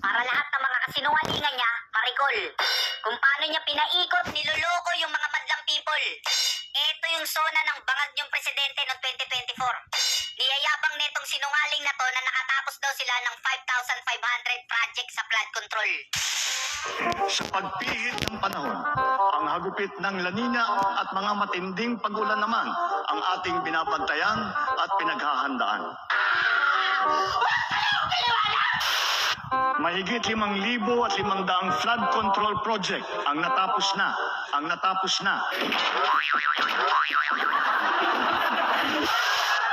para lahat ng mga kasinungalingan niya ma-recall. Kung paano niya pinaikot, niloloko yung mga madlang people. Ito yung zona ng bangag niyong presidente noong 2024. Niyayabang netong sinungaling na to na nakatapos daw sila ng 5,500 project sa flood control. Sa pagpihit ng panahon, ang hagupit ng La Nina at mga matinding pag-ulan naman ang ating binabantayan at pinaghahandaan. Mahigit 5,500 flood control project ang natapos na.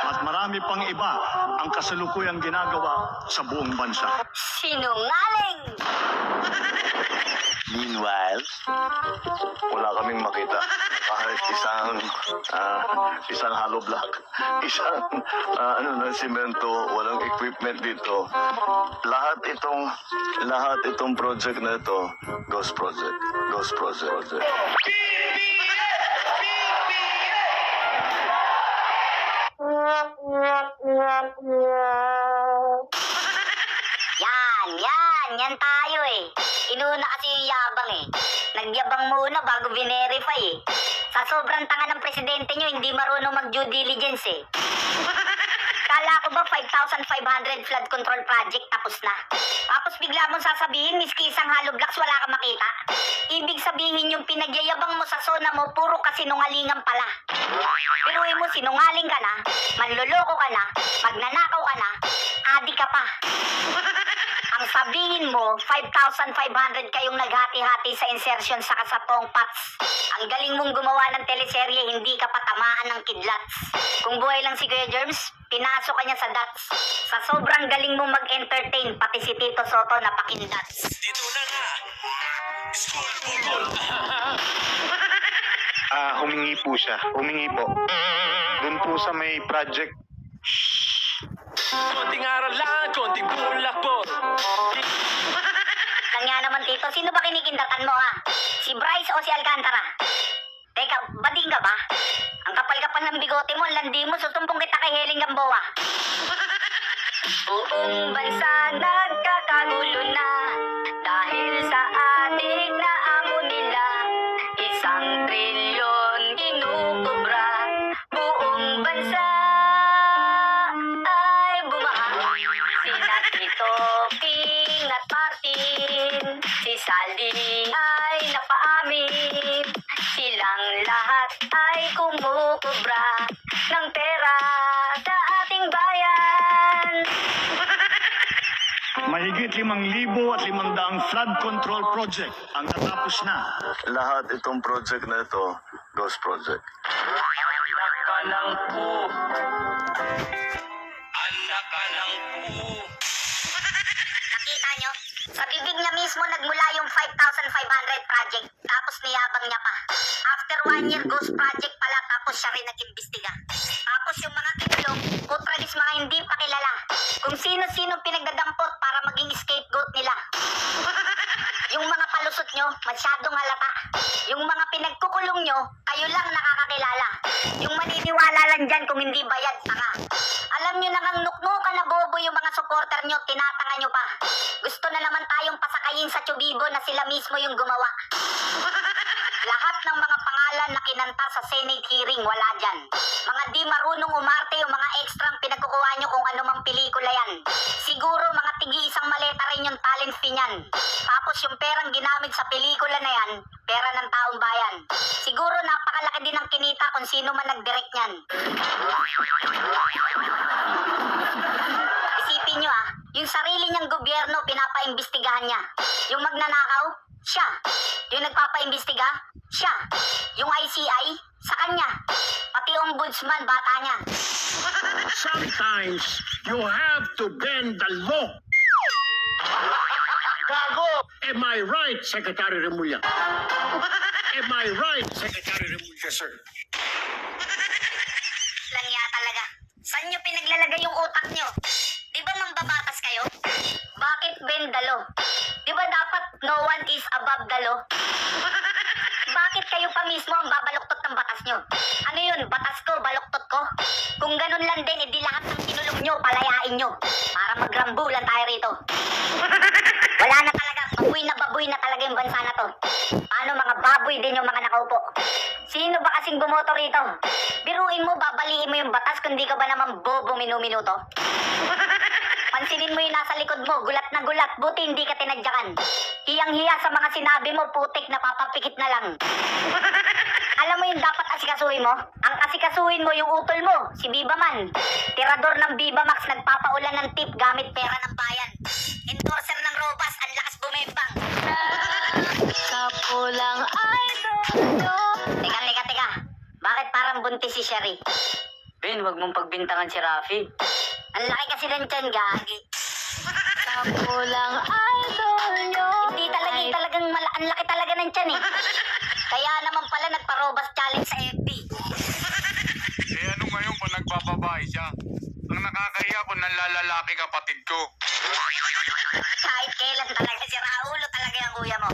At marami pang iba ang kasalukuyang ginagawa sa buong bansa. Sinungaling! Meanwhile, wala kaming makita. Kahit isang hollow block, isang semento, walang equipment dito. Lahat itong project na ito, ghost project. Yan tayo eh. Inuna kasi yung yabang eh. Nagyabang muna bago verify eh. Sa sobrang tanga ng presidente nyo, hindi marunong mag-due diligence eh. Kala ko ba 5,500 flood control project tapos na? Tapos bigla mong sasabihin, miski isang hollow blocks wala kang makita? Ibig sabihin yung pinagyayabang mo sa zona mo, puro kasinungalingan pala. Piruin mo, sinungaling ka na, manloloko ka na, magnanakaw ka na, adik ka pa. Ang sabihin mo, 5,500 kayong naghati-hati sa insertion sa kasatong pats. Ang galing mong gumawa ng teleserye, hindi ka patamaan ng kidlats. Kung buhay lang si Kuya Germs, pinasok ka niya sa dots. Sa sobrang galing mong mag-entertain, pati si Tito Soto napakindats. Dito na nga. School bubol. Humingi po siya. Humingi po. Doon po sa may project. Konting aral lang, konting bulak po. Lang nga naman Tito, sino ba kinikindatan mo ha? Si Bryce o si Alcantara? Teka, bading ka ba? Ang kapal-kapal ng bigote mo, landi mo, susumpong kita kay Helen Gamboa. Buong bansa nagkakagulo na dahil sa adik na amo nila. 1 trilyon kinukubra. Buong bansa ay bumaha. Sina Tito Ping at Martin, si Saldi ay napaamin. Silang lahat ay kumukubra ng pera sa ating bayan. Mahigit 5,500 flood control project ang natapos na. Lahat itong project na ito, ghost project. Anak ka ng po. Anak ka ng po. Nakita nyo? Sa bibig niya mismo nagmula yung 5,500 project, tapos niyabang niya pa. After 1 year, ghost project pala, tapos siya rin nag-imbestiga. Tapos yung mga kinulong, putralis mga hindi pa kilala. Kung sino-sino pinagdadampot para maging scapegoat nila. Yung mga palusot nyo, masyadong halata. Yung mga pinagkukulong nyo, kayo lang nakakakilala. Yung maniniwala lang dyan kung hindi bayad, tanga. Alam nyo nang ang nuknukan na bobo yung mga supporter nyo, tinatanga nyo pa. Gusto na naman tayong pasakayin sa Chubibo na sila mismo yung gumawa. Lahat ng mga pangalan na kinanta sa Senate hearing, wala dyan. Mga di marunong umarte yung mga extrang pinagkukuha nyo kung anumang pelikula yan. Siguro mga tigi-isang maleta rin yung talent fee niyan. Tapos yung perang ginamit sa pelikula na yan, pera ng taong bayan. Siguro napakalaki din ang kinita kung sino man nag-direct niyan. Isipin nyo yung sarili niyang gobyerno pinapaimbestigahan niya. Yung magnanakaw, siya. Yung nagpapaimbestiga, siya. Yung ICI, sa kanya. Pati ombudsman, bata niya. Sometimes you have to bend the law. Gago! Am I right, Secretary Remulla? Am I right, Secretary Remulla? Yes, sir. Lang ya talaga. Saan nyo pinaglalagay yung utak nyo? Di ba mambabatas kayo? Bakit bend the law? Di ba dapat no one is above the law? Bakit kayo pa mismo ang babaluktot ng batas nyo? Ano yun, batas ko, baluktot ko? Kung ganun lang din, edi lahat ng kinulong nyo, palayain nyo. Para magrambulan tayo rito. Wala baboy din yung mga nakaupo. Sino ba kasing bumoto rito? Biruin mo, babaliin mo yung batas kung di ka ba naman bobo minuminuto? Pansinin mo yung nasa likod mo, gulat na gulat, buti hindi ka tinadyakan. Hiyang-hiya sa mga sinabi mo, putik na papapikit na lang. Alam mo yung dapat asikasuhin mo? Ang asikasuhin mo yung utol mo, si Viva Man. Tirador ng Viva Max, nagpapaulan ng tip gamit pera ng bayan. Endorser ng Robas, ang lakas bumembang. Sa pulang idol nyo. Teka. Bakit parang buntis si Sherry? Ben, wag mong pagbintangan si Rafi. Ang laki kasi ng tiyan, gagi. Sa pulang idol nyo. Hindi talagang ang laki talaga ng tiyan eh. Kaya naman pala nagpa-Robas challenge sa FB. Eh ano ngayon kung nagbababae siya? Ang nakakahiya kung nanlalalaki kapatid ko. Kahit kailan talaga si Raulo talaga yung kuya mo.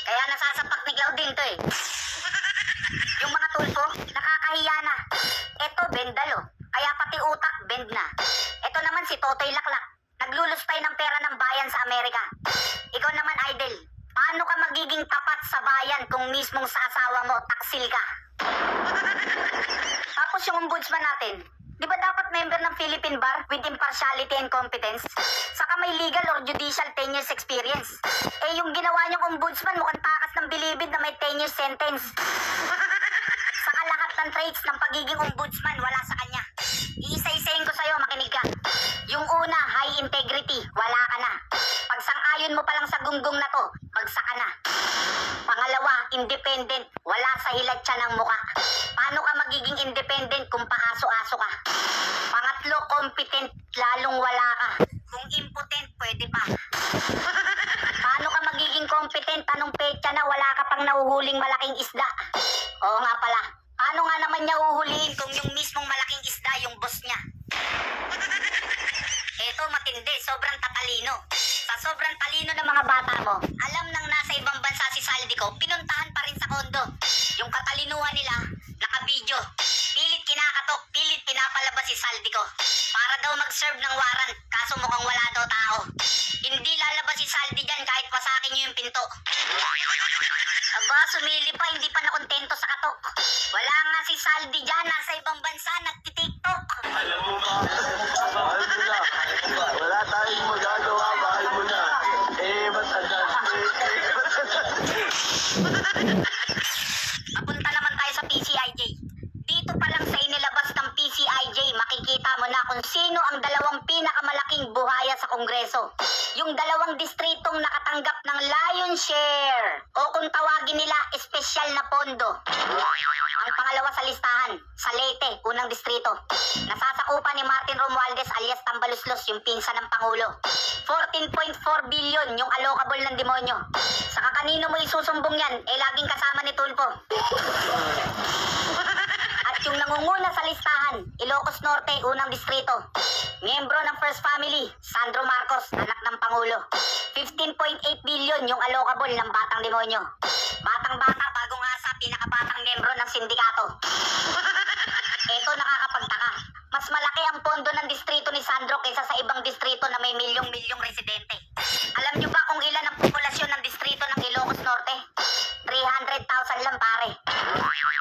Kaya nasasapak ni Claudine to eh. Yung mga tulpo, nakakahiya na. Eto, bendalo. Kaya pati utak, bend na. Eto naman si Totoy Laklak. Nagluluspay ng pera ng bayan sa Amerika. Ikaw naman, idol. Paano ka magiging tapat sa bayan kung mismong sa asawa mo, taksil ka? Tapos yung ombudsman natin, di ba dapat member ng Philippine Bar with impartiality and competence? Saka may legal or judicial 10 years experience. Eh yung ginawa niyong ombudsman mukhang takas ng bilibid na may 10 years sentence. Saka lahat ng traits ng pagiging ombudsman wala sa kanya. Iisa-isayin ko sa'yo, makinig ka. Yung una, high integrity, wala ka na. Pag sang-ayon mo pa lang sa gunggong na to, bagsak ka na. Pangalawa, independent, wala sa hilatsa ng muka. Paano ka magiging independent kung paaso-aso ka? Pangatlo, competent, lalong wala ka. Kung impotent, pwede pa. Paano ka magiging competent? Anong petsa na wala ka pang nahuhuling malaking isda? Oo nga pala. Paano nga naman niya uhulihin kung yung mismong malaking isda yung boss niya? Eto, matindi. Sobrang tatalino. Sa sobrang talino ng mga bata mo, alam nang nasa ibang bansa si Saldico, pinuntahan pa rin sa kondo. Yung katalinuhan nila, naka-video. Pilit kinakatok, pilit pinapalabas si Saldico. Para daw mag-serve ng warrant, kaso mukhang wala daw tao. Hindi lalabas si Saldi dyan kahit wasakin niyo yung pinto. Aba, sumili pa, hindi pa nakontento sa katok. Wala nga si Saldi dyan, nasa ibang bansa, nagtitiktok. Mahal mo na. Wala tayong magagawa, mahal mo na. Matagal. Papunta naman tayo sa PCIJ. Dito pa lang sa inilabas ng PCIJ, makikita mo na kung sino ang dalawang pinakamalaking buhaya sa Kongreso. Yung dalawang distritong nakatanggap ng Lion Share o kung tawagin nila, espesyal na pondo. Ang pangalawa sa listahan, sa Leyte, unang distrito. Nasasakupan ni Martin Romualdez alias Tambaluslos, yung pinsan ng Pangulo. 14.4 billion yung allocable ng demonyo. Saka kanino mo isusumbong yan, laging kasama ni Tulfo. At yung nangunguna sa listahan, Ilocos Norte, unang distrito. Miyembro ng First Family, Sandro Marcos, anak ng Pangulo. 15.8 billion yung allocable ng Batang Demonyo. Batang-bata, bagong asa, pinakabatang miyembro ng sindikato. Eto nakakapagtaka. Mas malaki ang pondo ng distrito ni Sandro kaysa sa ibang distrito na may milyong-milyong residente. Alam nyo ba kung ilan ang populasyon ng distrito ng Ilocos Norte? 300,000 lang pare.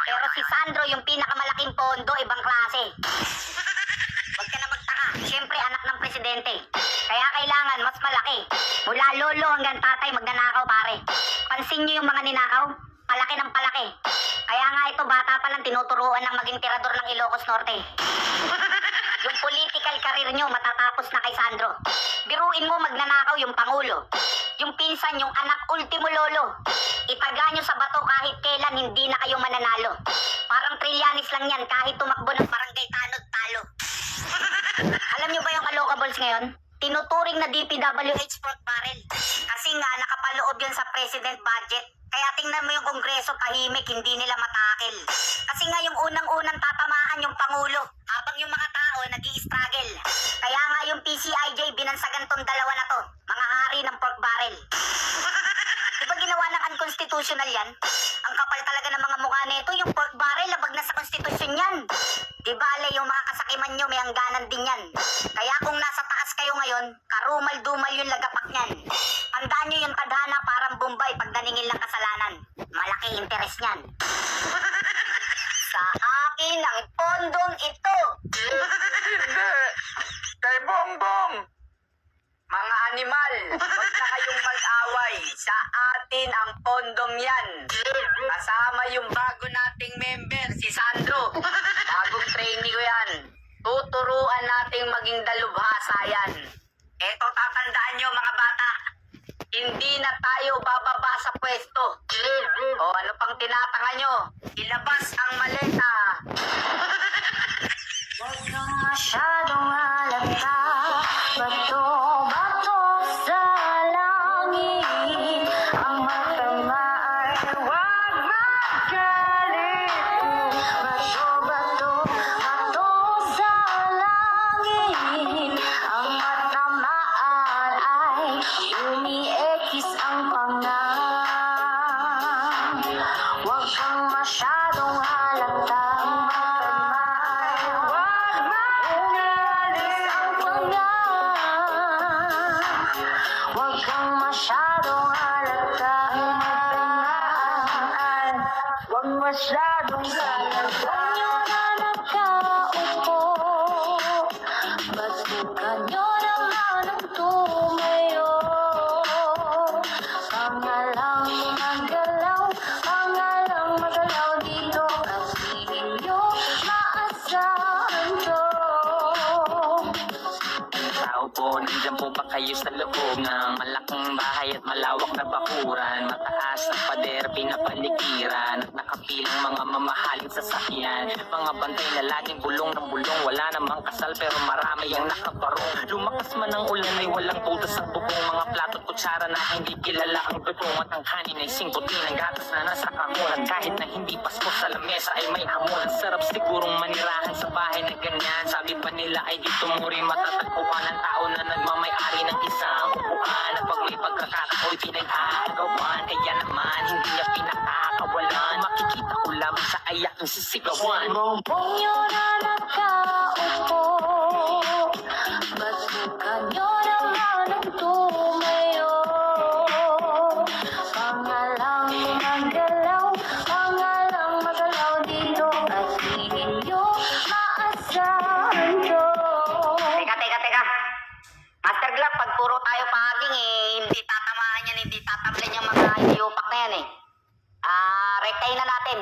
Pero si Sandro yung pinakamalaking pondo, ibang klase. Huwag ka na magtaka. Siyempre, anak ng presidente. Kaya kailangan mas malaki. Mula lolo hanggang tatay magnanakaw pare. Pansin nyo yung mga ninakaw? Palaki ng palaki. Kaya nga ito bata pa lang tinuturuan ng maging tirador ng Ilocos Norte. Yung political career nyo matatapos na kay Sandro. Biruin mo magnanakaw yung Pangulo. Yung pinsan yung anak ultimo lolo. Itaga nyo sa bato kahit kailan hindi na kayo mananalo. Parang Trillanes lang yan kahit tumakbo ng barangay tanod talo. Alam nyo ba yung allocables ngayon? Tinuturing na DPWH pork barrel. Kasi nga nakapaloob yun sa president budget. Kaya tingnan mo yung Kongreso tahimik, hindi nila matakil. Kasi nga yung unang-unang tatamaan yung Pangulo, habang yung mga tao nag-i-struggle. Kaya nga yung PCIJ binansagan tong dalawa na to, mga hari ng pork barrel. Diba ginawa ng unconstitutional yan? Ang kapal talaga ng mga mukha nito, yung pork barrel, labag na sa konstitusyon yan. Di bale, yung mga kasakiman nyo, may hangganan din yan. Kaya kung nasa taas kayo ngayon, karumal-dumal yung lagapak niyan. Tandaan nyo yung tadhana parang Bombay pag naningil ng kasalanan. Malaki interest niyan. animal, huwag na kayong mag-away. Sa atin ang pondong yan. Kasama yung bago nating member, si Sandro. Bagong trainee ko yan. Tuturuan nating maging dalubhasa yan. Eto, tatandaan nyo mga bata. Hindi na tayo bababa sa pwesto. O ano pang tinatanga nyo? Ilabas ang maleta. Huwag kang masyadong halata. Bato, bato sa langit. Ang matama ay huwag magalit. Bato, bato, bato sa langit. Ang matamaan ay umiekis ang pangang. Huwag kang masyadong halata. Huwag kang masyadong halata. Huwag masyadong halata. Nyo na nagkaupo. Basukan nyo naman ang tumayo. Pangalang magalaw. Pangalang magalaw dito. Kasi ninyo maasahan to. Tao po, nandiyan po ba kayo sa loob ng malaking bahay at malawak na bakuran? Mataas na pader, pinapaligiran at nakapilang mga mamahaling sasakyan. Mga bantay na laging bulong ng bulong, wala namang kasal pero marami ang nakabarong. Lumakas man ang ulan ay walang butas ang bubong. Mga plato at kutsara na hindi kilala ang dudong. At ang kanin ay singkutin, ang gatas na nasa kakulan. Kahit na hindi pasko sa lamesa ay may hamon. Ang sarap sigurong manirahan sa bahay na ganyan. Sabi pa nila ay dito mo rin matatagpuan ang tao na nagmamay-ari ng isang upuan. At pag may pagkakatao'y pinag-aagawan, kaya naman hindi niya pinakakawalan. Makikita ko lamang sa ayak ng sisigawan. Bongbong nyo na nagkaupo. Basukan nyo naman ang tumayo. Pangalang magalaw. Pangalang magalaw dito. Kasi ninyo maasahan to. Teka. Master Glove, pag puro tayo paging hindi tatamaan yan, hindi tatablan yung mga iupak na yan rektahin na natin.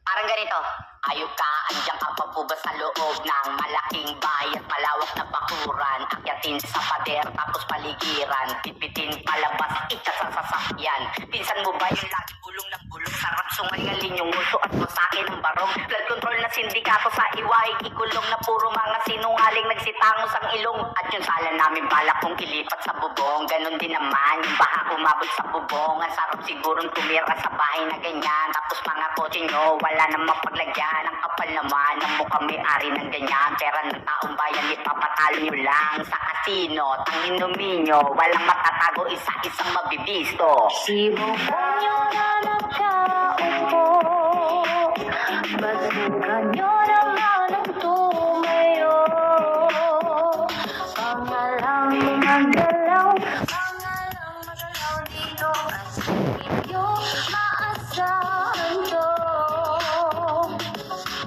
Parang ganito. Ayok ka, andyan ka pa po ba sa loob ng malaking bahay at malawak na bakuran? Akyatin sa pader, tapos paligiran. Pitpitin palabas, itsa sa sasakyan. Pinsan mo ba yung lagi bulong ng bulong? Sarap sungalingalin yung nguso at masake ng barong. Blood control na sindikato sa iwahe, ikulong na puro mga sinungaling nagsitangos ang ilong. At yung sala namin balak kong ilipat sa bubong. Ganon din naman yung baha umabot sa bubong. Ang sarap sigurong tumira sa bahay na ganyan. Tapos mga kotse nyo, wala namang paglagyan. Ang kapal naman ng mukhang may-ari ng ganyan. Pera ng taong bayan, ipapatalo nyo lang sa kasino. Tanginumin nyo, walang matatago, isa-isang mabibisto. Si Bongbong nyo na nagkaupo. Basukan nyo naman ang tumayo. Pangalang magalaw. Pangalang magalaw dito. Kasi ninyo maasahan to.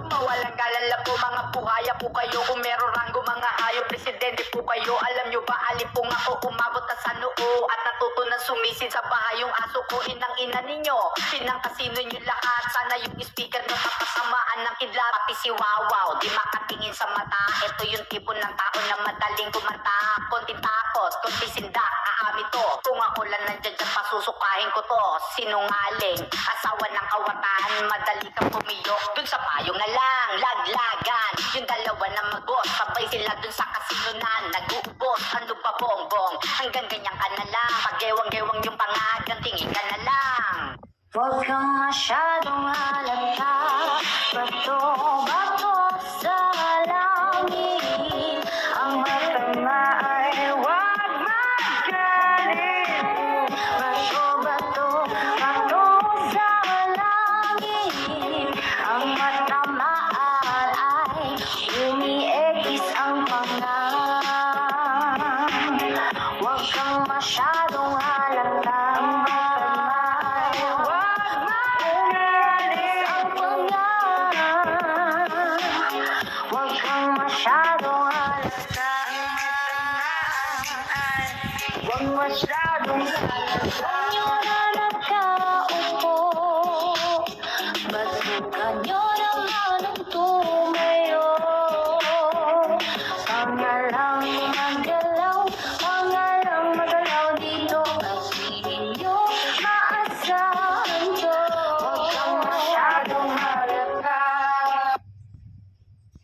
Mawalang galala po mga buhaya po kayo. Kung meron ranggo mga hayop, presidente po kayo. Alam nyo ba, alipong ako umabot na sa noo. At natuto na sumisid sa bahay yung aso ko. Inang ina ninyo, pinang kasino nyo lahat. Sana yung speaker nyo matasamaan ng kidlat. Pati si Wawaw, di makatingin sa mata. Ito yung tipo ng tao na madaling kumanta. Konting takot, konting sindak, aami to. Kung ako lang nandyan dyan, pasusukahin ko to. Sinungaling, asawa ng kawatan. Madali kang pumiyok, dun sa payong na lang. Laglagan, yung dalawa na magos. Sabay sila dun sa kasino na nag-uubos. Ano ba bongbong, hanggang ganyan ka na lang. Pag-gewang-gewang yung pangagang, tingin ka na lang. Huwag kang masyadong halata. Bato, bato sa langit. Ang matama ay huwag magalit. Bato, bato, bato sa langit. Ang matamaan ay umiekis ang pangang. Huwag kang masyadong halata. Huwag kang masyadong halata. Huwag masyadong halata. Huwag niyo na